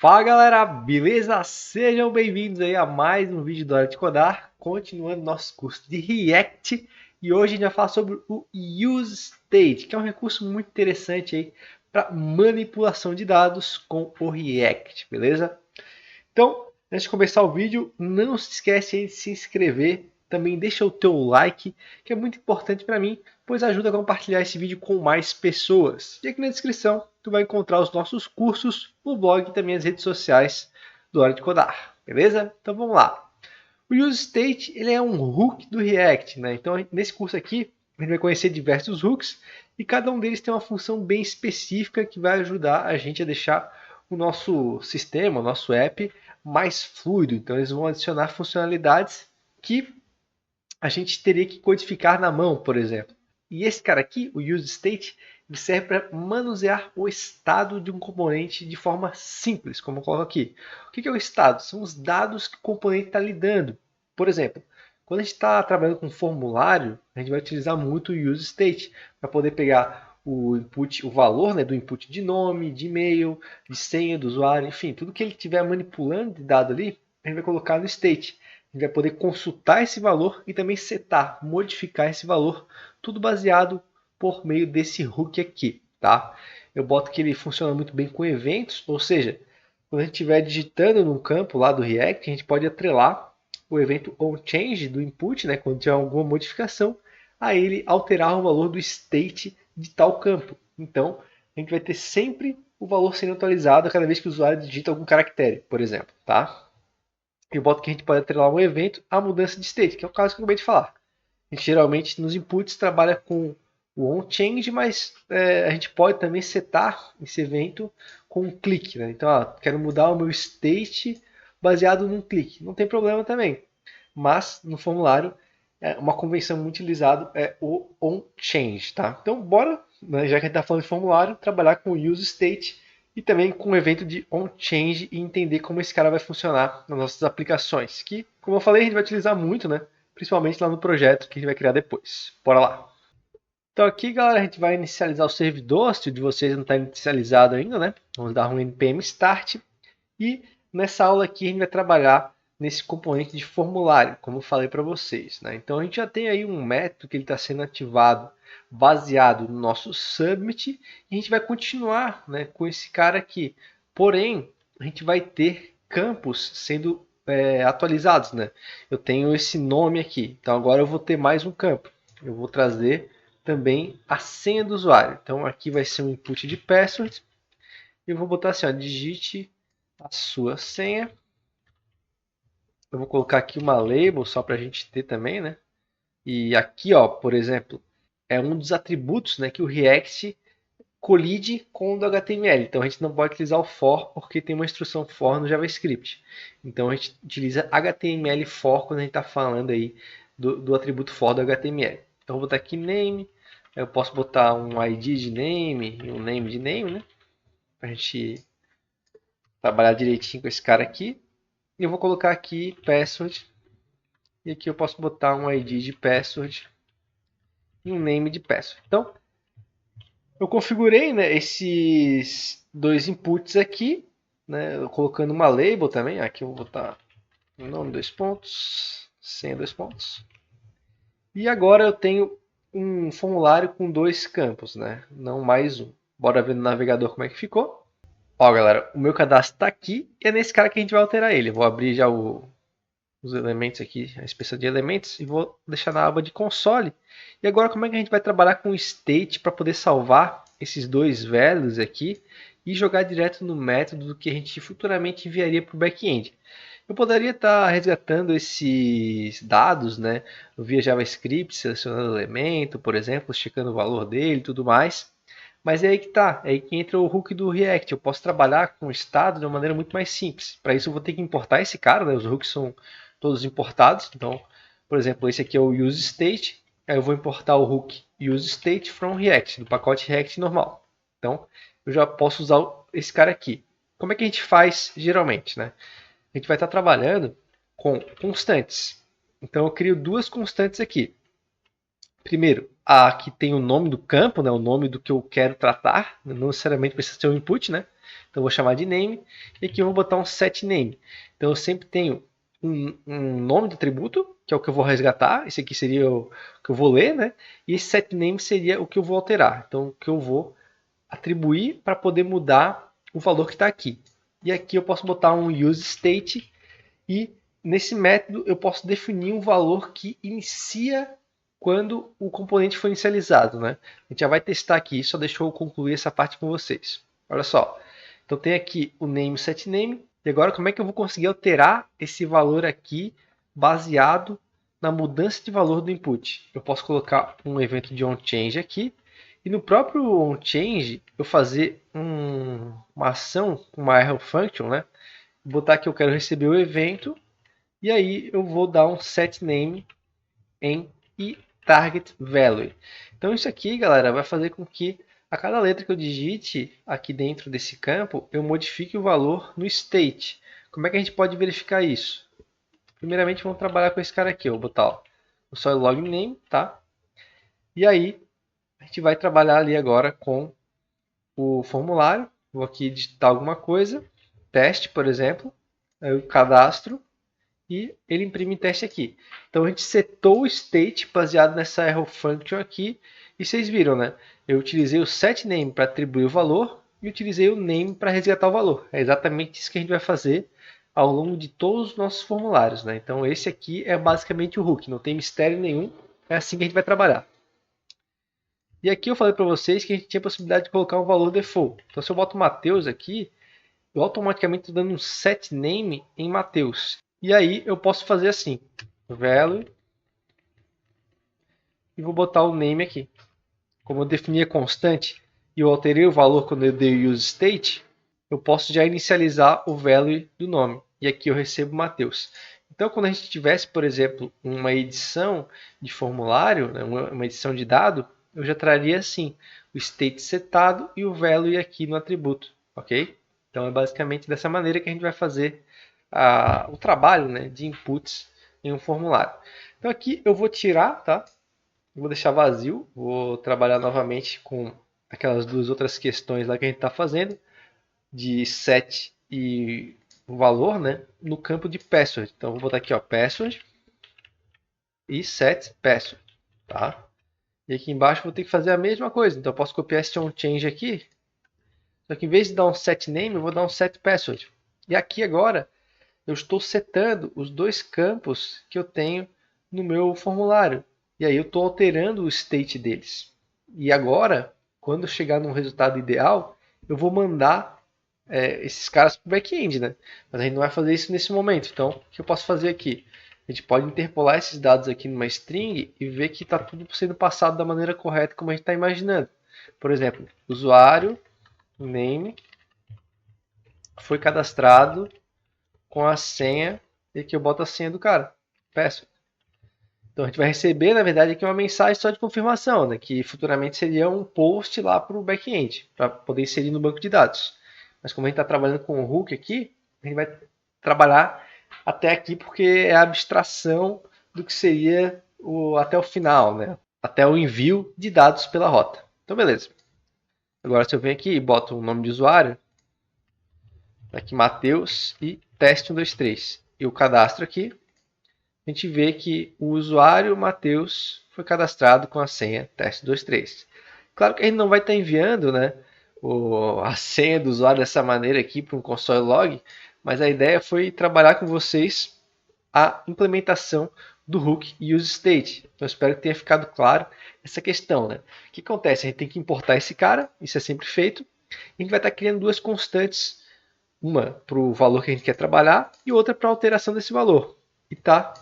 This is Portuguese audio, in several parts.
Fala galera, beleza? Sejam bem-vindos aí a mais um vídeo do Hora de Codar, continuando nosso curso de React, e hoje a gente vai falar sobre o UseState, que é um recurso muito interessante aí para manipulação de dados com o React, beleza? Então, antes de começar o vídeo, não se esquece aí de se inscrever, também deixa o teu like, que é muito importante para mim, pois ajuda a compartilhar esse vídeo com mais pessoas. E aqui na descrição tu vai encontrar os nossos cursos, o blog e também as redes sociais do Hora de Codar, beleza? Então vamos lá. O UseState ele é um hook do React, né? Então nesse curso aqui a gente vai conhecer diversos hooks e cada um deles tem uma função bem específica que vai ajudar a gente a deixar o nosso sistema, o nosso app mais fluido. Então eles vão adicionar funcionalidades que a gente teria que codificar na mão, por exemplo. E esse cara aqui, o UseState, ele serve para manusear o estado de um componente de forma simples, como eu coloco aqui. O que é o estado? São os dados que o componente está lidando. Por exemplo, quando a gente está trabalhando com formulário, a gente vai utilizar muito o UseState para poder pegar o input, o valor, né, do input de nome, de e-mail, de senha do usuário, enfim, tudo que ele estiver manipulando de dado ali, a gente vai colocar no state. A gente vai poder consultar esse valor e também setar, modificar esse valor, tudo baseado por meio desse hook aqui, tá? Eu boto que ele funciona muito bem com eventos, ou seja, quando a gente estiver digitando num campo lá do React, a gente pode atrelar o evento onChange do input, né, quando tiver alguma modificação, a ele alterar o valor do state de tal campo. Então, a gente vai ter sempre o valor sendo atualizado a cada vez que o usuário digita algum caractere, por exemplo, tá? Eu boto que a gente pode atrelar um evento à mudança de state, que é o caso que eu acabei de falar. A gente geralmente nos inputs trabalha com o onChange, mas a gente pode também setar esse evento com um clique. Né? Então, quero mudar o meu state baseado num clique. Não tem problema também. Mas no formulário, uma convenção muito utilizada é o onChange. Tá? Então, bora, né, já que a gente está falando de formulário, trabalhar com o useState e também com o evento de onChange e entender como esse cara vai funcionar nas nossas aplicações. Que, como eu falei, a gente vai utilizar muito, né? Principalmente lá no projeto que a gente vai criar depois. Bora lá! Então aqui, galera, a gente vai inicializar o servidor, se o de vocês não está inicializado ainda, né? Vamos dar um npm start e nessa aula aqui a gente vai trabalhar nesse componente de formulário, como eu falei para vocês, né? Então a gente já tem aí um método que ele está sendo ativado baseado no nosso submit e a gente vai continuar, né, com esse cara aqui. Porém, a gente vai ter campos sendo atualizados, né? Eu tenho esse nome aqui, então agora eu vou ter mais um campo. Eu vou trazer também a senha do usuário. Então aqui vai ser um input de password. Eu vou botar assim, ó, digite a sua senha. Eu vou colocar aqui uma label só para a gente ter também, né? E aqui, ó, por exemplo, é um dos atributos, né, que o React colide com o do HTML. Então a gente não pode utilizar o for porque tem uma instrução for no JavaScript. Então a gente utiliza HTML for quando a gente está falando aí do atributo for do HTML. Então eu vou botar aqui name, eu posso botar um ID de name e um name de name, né? Para a gente trabalhar direitinho com esse cara aqui. E eu vou colocar aqui password. E aqui eu posso botar um ID de password e um name de password. Então, eu configurei, né, esses dois inputs aqui, né, colocando uma label também. Aqui eu vou botar nome 2 pontos, senha 2 pontos. E agora eu tenho um formulário com dois campos, né, não mais um. Bora ver no navegador como é que ficou. Ó, galera, o meu cadastro está aqui e é nesse cara que a gente vai alterar ele. Eu vou abrir já os elementos aqui, a inspeção de elementos, e vou deixar na aba de console. E agora como é que a gente vai trabalhar com o state para poder salvar esses dois values aqui e jogar direto no método que a gente futuramente enviaria para o back-end. Eu poderia estar resgatando esses dados, né, via JavaScript, selecionando elemento, por exemplo, checando o valor dele e tudo mais. Mas é aí que tá, é aí que entra o hook do React. Eu posso trabalhar com o estado de uma maneira muito mais simples. Para isso eu vou ter que importar esse cara, né? Os hooks são todos importados. Então, por exemplo, esse aqui é o useState. Aí eu vou importar o hook useState from React, do pacote React normal. Então, eu já posso usar esse cara aqui. Como é que a gente faz geralmente, né? A gente vai estar trabalhando com constantes. Então, eu crio duas constantes aqui. Primeiro, a que tem o nome do campo, né, o nome do que eu quero tratar, não necessariamente precisa ser um input, né? Então eu vou chamar de name e aqui eu vou botar um set name. Então eu sempre tenho um nome do atributo, que é o que eu vou resgatar. Esse aqui seria o que eu vou ler, né? E esse set name seria o que eu vou alterar. Então o que eu vou atribuir para poder mudar o valor que está aqui. E aqui eu posso botar um useState e nesse método eu posso definir um valor que inicia quando o componente foi inicializado, né? A gente já vai testar aqui, só deixa eu concluir essa parte com vocês. Olha só, então tem aqui o name, set name, e agora como é que eu vou conseguir alterar esse valor aqui baseado na mudança de valor do input? Eu posso colocar um evento de onChange aqui, e no próprio onChange eu fazer uma ação, uma arrow function, né? Botar que eu quero receber o evento, e aí eu vou dar um set name em target value. Então isso aqui, galera, vai fazer com que a cada letra que eu digite aqui dentro desse campo, eu modifique o valor no state. Como é que a gente pode verificar isso? Primeiramente, vamos trabalhar com esse cara aqui. Eu vou botar o soil login name, tá? E aí, a gente vai trabalhar ali agora com o formulário. Vou aqui digitar alguma coisa, teste, por exemplo, aí eu cadastro e ele imprime teste aqui. Então a gente setou o state baseado nessa arrow function aqui e vocês viram, né? Eu utilizei o set name para atribuir o valor e utilizei o name para resgatar o valor. É exatamente isso que a gente vai fazer ao longo de todos os nossos formulários, né? Então esse aqui é basicamente o hook, não tem mistério nenhum, é assim que a gente vai trabalhar. E aqui eu falei para vocês que a gente tinha a possibilidade de colocar um valor default. Então se eu boto Matheus aqui, eu automaticamente estou dando um set name em Matheus. E aí eu posso fazer assim, value, e vou botar o name aqui. Como eu defini a constante e eu alterei o valor quando eu dei o useState, eu posso já inicializar o value do nome. E aqui eu recebo Matheus. Então, quando a gente tivesse, por exemplo, uma edição de formulário, né, uma edição de dado, eu já traria assim, o state setado e o value aqui no atributo, ok? Então, é basicamente dessa maneira que a gente vai fazer o trabalho, né, de inputs em um formulário. Então, aqui eu vou tirar, tá? Vou deixar vazio, vou trabalhar novamente com aquelas duas outras questões lá que a gente está fazendo, de set e o valor, né, no campo de password. Então, vou botar aqui, ó, password e set password, tá? E aqui embaixo vou ter que fazer a mesma coisa. Então, eu posso copiar esse onChange aqui, só que em vez de dar um set name, eu vou dar um set password. E aqui agora, eu estou setando os dois campos que eu tenho no meu formulário. E aí eu estou alterando o state deles. E agora, quando chegar num resultado ideal, eu vou mandar esses caras para o back-end, né? Mas a gente não vai fazer isso nesse momento. Então, o que eu posso fazer aqui? A gente pode interpolar esses dados aqui numa string e ver que está tudo sendo passado da maneira correta como a gente está imaginando. Por exemplo, usuário, name, foi cadastrado com a senha e que eu boto a senha do cara. Peço. Então a gente vai receber, na verdade, aqui uma mensagem só de confirmação, né, que futuramente seria um post lá para o back-end, para poder inserir no banco de dados. Mas como a gente está trabalhando com o hook aqui, a gente vai trabalhar até aqui porque é a abstração do que seria até o final, né, até o envio de dados pela rota. Então beleza. Agora se eu venho aqui e boto o nome de usuário, aqui Matheus e teste 123 e o cadastro aqui, a gente vê que o usuário Matheus foi cadastrado com a senha teste23. Claro que a gente não vai estar enviando, né, a senha do usuário dessa maneira aqui para um console log, mas a ideia foi trabalhar com vocês a implementação do hook useState. Então, eu espero que tenha ficado claro essa questão, né? O que acontece? A gente tem que importar esse cara, isso é sempre feito, e a gente vai estar criando duas constantes, uma para o valor que a gente quer trabalhar e outra para a alteração desse valor. E está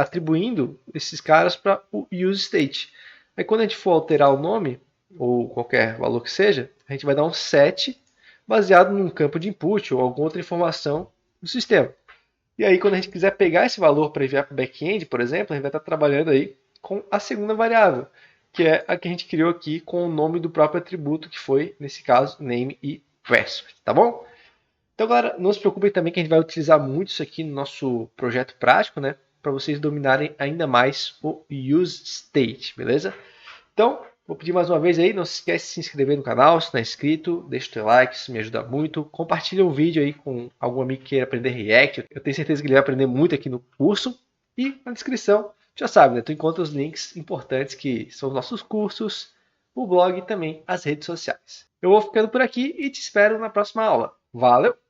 atribuindo esses caras para o useState. Aí quando a gente for alterar o nome, ou qualquer valor que seja, a gente vai dar um set baseado num campo de input ou alguma outra informação do sistema. E aí quando a gente quiser pegar esse valor para enviar para o back-end, por exemplo, a gente vai estar trabalhando aí com a segunda variável, que é a que a gente criou aqui com o nome do próprio atributo, que foi, nesse caso, name e password, tá bom? Então, galera, não se preocupem também que a gente vai utilizar muito isso aqui no nosso projeto prático, né? Para vocês dominarem ainda mais o useState, beleza? Então, Vou pedir mais uma vez aí, não se esquece de se inscrever no canal, se não é inscrito, deixa o teu like, isso me ajuda muito. Compartilha o vídeo aí com algum amigo que queira aprender React. Eu tenho certeza que ele vai aprender muito aqui no curso. E na descrição, já sabe, né? Tu encontra os links importantes que são os nossos cursos, o blog e também as redes sociais. Eu vou ficando por aqui e te espero na próxima aula. Valeu!